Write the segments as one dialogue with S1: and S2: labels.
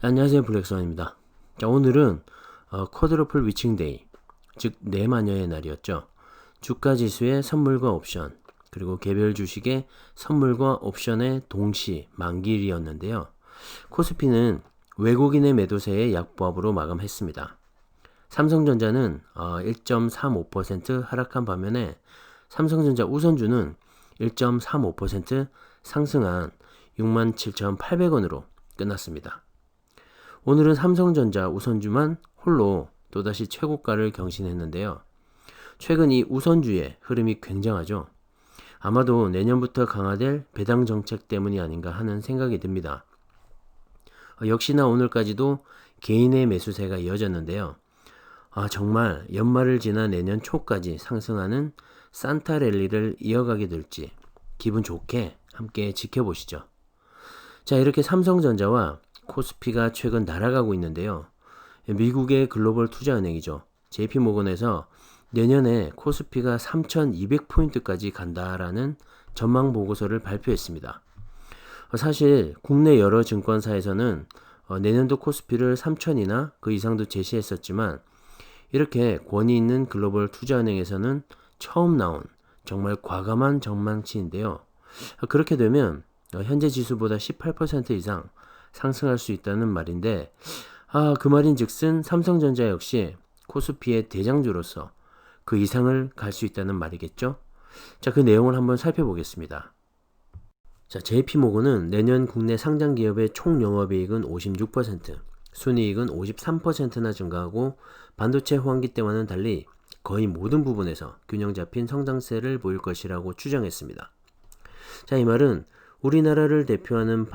S1: 안녕하세요, 블랙스완입니다. 자, 오늘은 쿼드러플 위칭데이, 즉 내마녀의 날이었죠. 주가 지수의 선물과 옵션, 그리고 개별 주식의 선물과 옵션의 동시 만기일이었는데요. 코스피는 외국인의 매도세의 약보합으로 마감했습니다. 삼성전자는 1.35% 하락한 반면에 삼성전자 우선주는 1.35% 상승한 67,800원으로 끝났습니다. 오늘은 삼성전자 우선주만 홀로 또다시 최고가를 경신했는데요. 최근 이 우선주의 흐름이 굉장하죠. 아마도 내년부터 강화될 배당 정책 때문이 아닌가 하는 생각이 듭니다. 역시나 오늘까지도 개인의 매수세가 이어졌는데요. 정말 연말을 지나 내년 초까지 상승하는 산타 랠리를 이어가게 될지 기분 좋게 함께 지켜보시죠. 자, 이렇게 삼성전자와 코스피가 최근 날아가고 있는데요. 미국의 글로벌 투자은행이죠. JP모건에서 내년에 코스피가 3,200포인트까지 간다라는 전망 보고서를 발표했습니다. 사실 국내 여러 증권사에서는 내년도 코스피를 3,000이나 그 이상도 제시했었지만 이렇게 권위 있는 글로벌 투자은행에서는 처음 나온 정말 과감한 전망치인데요. 그렇게 되면 현재 지수보다 18% 이상 상승할 수 있다는 말인데, 그 말인즉슨 삼성전자 역시 코스피의 대장주로서 그 이상을 갈 수 있다는 말이겠죠. 자, 그 내용을 한번 살펴보겠습니다. 자, JP모건은 내년 국내 상장 기업의 총 영업이익은 56%, 순이익은 53%나 증가하고 반도체 호황기 때와는 달리 거의 모든 부분에서 균형 잡힌 성장세를 보일 것이라고 추정했습니다. 자, 이 말은 우리나라를 대표하는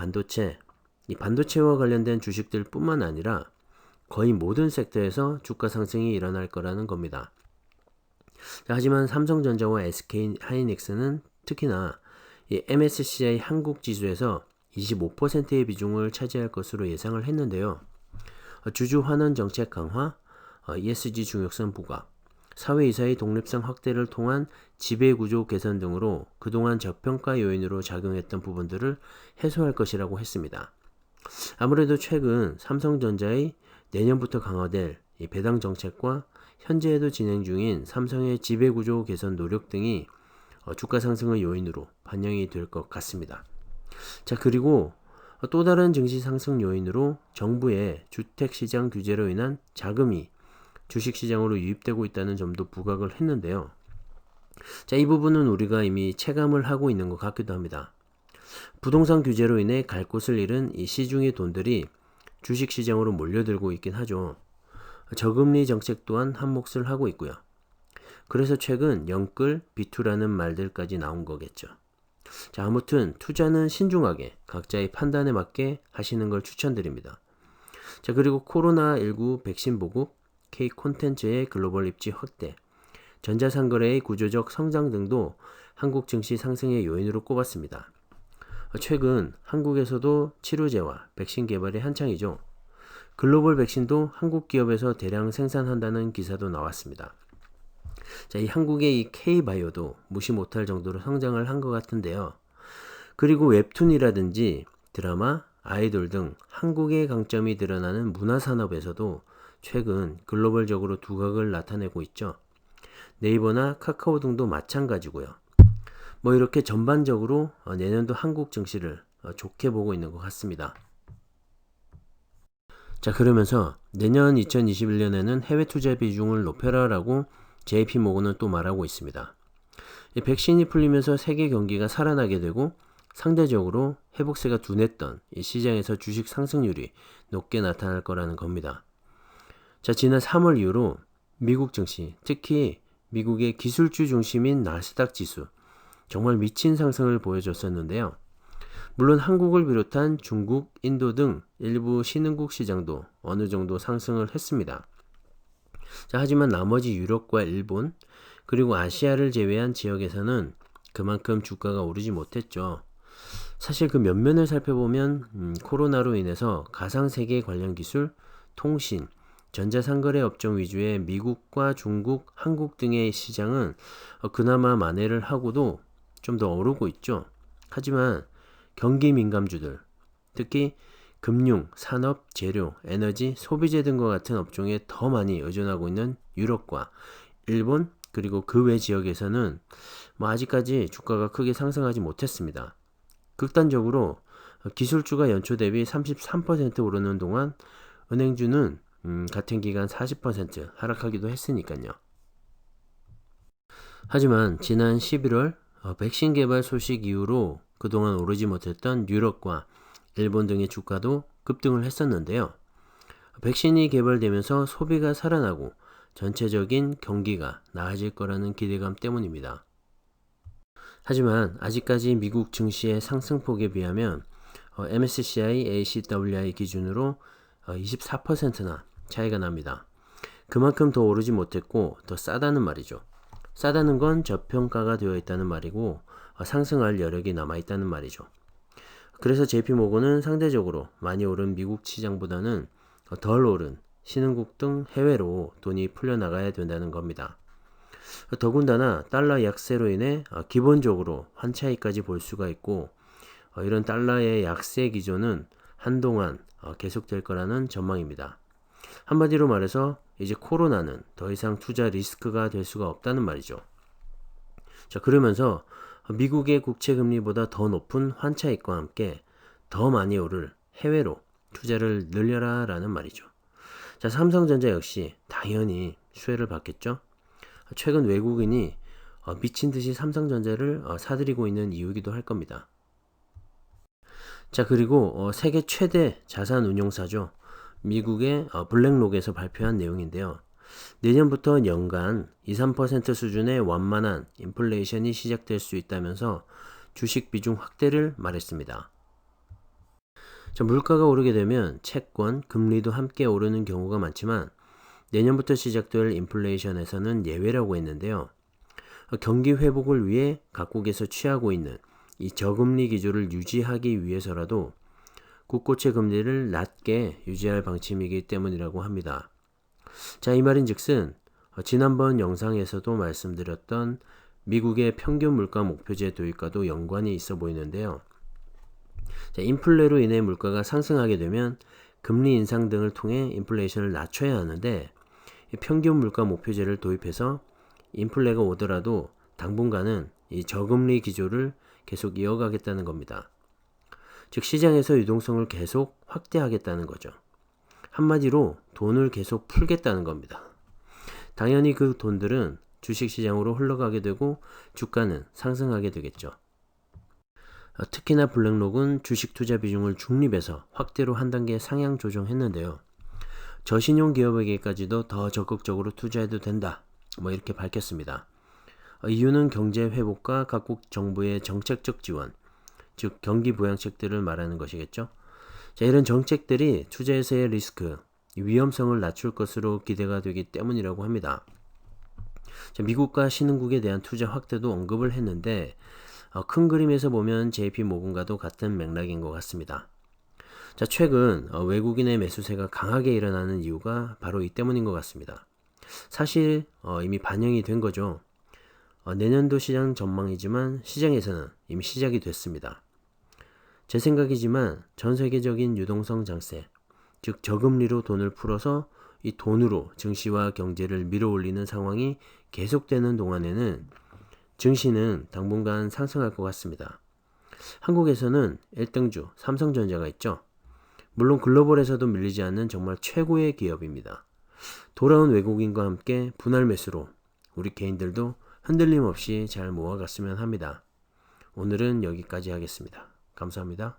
S1: 이 반도체와 관련된 주식들 뿐만 아니라 거의 모든 섹터에서 주가 상승이 일어날 거라는 겁니다. 자, 하지만 삼성전자와 SK하이닉스는 특히나 이 MSCI 한국 지수에서 25%의 비중을 차지할 것으로 예상을 했는데요. 주주 환원 정책 강화, ESG 중요성 부각, 사회이사의 독립성 확대를 통한 지배구조 개선 등으로 그동안 저평가 요인으로 작용했던 부분들을 해소할 것이라고 했습니다. 아무래도 최근 삼성전자의 내년부터 강화될 이 배당 정책과 현재에도 진행 중인 삼성의 지배구조 개선 노력 등이 주가 상승의 요인으로 반영이 될 것 같습니다. 자, 그리고 또 다른 증시 상승 요인으로 정부의 주택시장 규제로 인한 자금이 주식시장으로 유입되고 있다는 점도 부각을 했는데요. 자, 이 부분은 우리가 이미 체감을 하고 있는 것 같기도 합니다. 부동산 규제로 인해 갈 곳을 잃은 이 시중의 돈들이 주식시장으로 몰려들고 있긴 하죠. 저금리 정책 또한 한몫을 하고 있고요. 그래서 최근 영끌, 비투라는 말들까지 나온 거겠죠. 자, 아무튼 투자는 신중하게 각자의 판단에 맞게 하시는 걸 추천드립니다. 자, 그리고 코로나19 백신 보급, K 콘텐츠의 글로벌 입지 확대, 전자상거래의 구조적 성장 등도 한국 증시 상승의 요인으로 꼽았습니다. 최근 한국에서도 치료제와 백신 개발이 한창이죠. 글로벌 백신도 한국 기업에서 대량 생산한다는 기사도 나왔습니다. 자, 이 한국의 이 K바이오도 무시 못할 정도로 성장을 한 것 같은데요. 그리고 웹툰이라든지 드라마, 아이돌 등 한국의 강점이 드러나는 문화산업에서도 최근 글로벌적으로 두각을 나타내고 있죠. 네이버나 카카오 등도 마찬가지고요. 이렇게 전반적으로 내년도 한국 증시를 좋게 보고 있는 것 같습니다. 자, 그러면서 내년 2021년에는 해외 투자 비중을 높여라라고 JP모건은 또 말하고 있습니다. 백신이 풀리면서 세계 경기가 살아나게 되고 상대적으로 회복세가 둔했던 이 시장에서 주식 상승률이 높게 나타날 거라는 겁니다. 자, 지난 3월 이후로 미국 증시, 특히 미국의 기술주 중심인 나스닥 지수, 정말 미친 상승을 보여줬었는데요. 물론 한국을 비롯한 중국, 인도 등 일부 신흥국 시장도 어느 정도 상승을 했습니다. 자, 하지만 나머지 유럽과 일본, 그리고 아시아를 제외한 지역에서는 그만큼 주가가 오르지 못했죠. 사실 그 면면을 살펴보면 코로나로 인해서 가상세계 관련 기술, 통신, 전자상거래 업종 위주의 미국과 중국, 한국 등의 시장은 그나마 만회를 하고도 좀 더 오르고 있죠. 하지만 경기 민감주들, 특히 금융, 산업, 재료, 에너지, 소비재 등과 같은 업종에 더 많이 의존하고 있는 유럽과 일본 그리고 그 외 지역에서는 아직까지 주가가 크게 상승하지 못했습니다. 극단적으로 기술주가 연초 대비 33% 오르는 동안 은행주는 같은 기간 40% 하락하기도 했으니까요. 하지만 지난 11월 백신 개발 소식 이후로 그동안 오르지 못했던 유럽과 일본 등의 주가도 급등을 했었는데요. 백신이 개발되면서 소비가 살아나고 전체적인 경기가 나아질 거라는 기대감 때문입니다. 하지만 아직까지 미국 증시의 상승폭에 비하면 MSCI, ACWI 기준으로 24%나 차이가 납니다. 그만큼 더 오르지 못했고 더 싸다는 말이죠. 싸다는 건 저평가가 되어 있다는 말이고 상승할 여력이 남아있다는 말이죠. 그래서 JP모건은 상대적으로 많이 오른 미국 시장보다는 덜 오른 신흥국 등 해외로 돈이 풀려나가야 된다는 겁니다. 더군다나 달러 약세로 인해 기본적으로 환차익까지 볼 수가 있고 이런 달러의 약세 기조는 한동안 계속될 거라는 전망입니다. 한마디로 말해서 이제 코로나는 더 이상 투자 리스크가 될 수가 없다는 말이죠. 자, 그러면서 미국의 국채 금리보다 더 높은 환차익과 함께 더 많이 오를 해외로 투자를 늘려라 라는 말이죠. 자, 삼성전자 역시 당연히 수혜를 받겠죠. 최근 외국인이 미친 듯이 삼성전자를 사들이고 있는 이유이기도 할 겁니다. 자, 그리고 세계 최대 자산 운용사죠. 미국의 블랙록에서 발표한 내용인데요. 내년부터 연간 2~3% 수준의 완만한 인플레이션이 시작될 수 있다면서 주식 비중 확대를 말했습니다. 자, 물가가 오르게 되면 채권, 금리도 함께 오르는 경우가 많지만 내년부터 시작될 인플레이션에서는 예외라고 했는데요. 경기 회복을 위해 각국에서 취하고 있는 이 저금리 기조를 유지하기 위해서라도 국고채 금리를 낮게 유지할 방침이기 때문이라고 합니다. 자, 이 말인즉슨 지난번 영상에서도 말씀드렸던 미국의 평균 물가 목표제 도입과도 연관이 있어 보이는데요. 자, 인플레로 인해 물가가 상승하게 되면 금리 인상 등을 통해 인플레이션을 낮춰야 하는데 평균 물가 목표제를 도입해서 인플레가 오더라도 당분간은 이 저금리 기조를 계속 이어가겠다는 겁니다. 즉 시장에서 유동성을 계속 확대하겠다는 거죠. 한마디로 돈을 계속 풀겠다는 겁니다. 당연히 그 돈들은 주식시장으로 흘러가게 되고 주가는 상승하게 되겠죠. 특히나 블랙록은 주식 투자 비중을 중립에서 확대로 한 단계 상향 조정했는데요. 저신용 기업에게까지도 더 적극적으로 투자해도 된다. 이렇게 밝혔습니다. 이유는 경제 회복과 각국 정부의 정책적 지원, 즉 경기 부양책들을 말하는 것이겠죠. 자, 이런 정책들이 투자에서의 리스크, 위험성을 낮출 것으로 기대가 되기 때문이라고 합니다. 자, 미국과 신흥국에 대한 투자 확대도 언급을 했는데 큰 그림에서 보면 JP모건과도 같은 맥락인 것 같습니다. 자, 최근 외국인의 매수세가 강하게 일어나는 이유가 바로 이 때문인 것 같습니다. 사실 이미 반영이 된 거죠. 내년도 시장 전망이지만 시장에서는 이미 시작이 됐습니다. 제 생각이지만 전 세계적인 유동성 장세, 즉 저금리로 돈을 풀어서 이 돈으로 증시와 경제를 밀어올리는 상황이 계속되는 동안에는 증시는 당분간 상승할 것 같습니다. 한국에서는 1등주 삼성전자가 있죠. 물론 글로벌에서도 밀리지 않는 정말 최고의 기업입니다. 돌아온 외국인과 함께 분할 매수로 우리 개인들도 흔들림 없이 잘 모아갔으면 합니다. 오늘은 여기까지 하겠습니다. 감사합니다.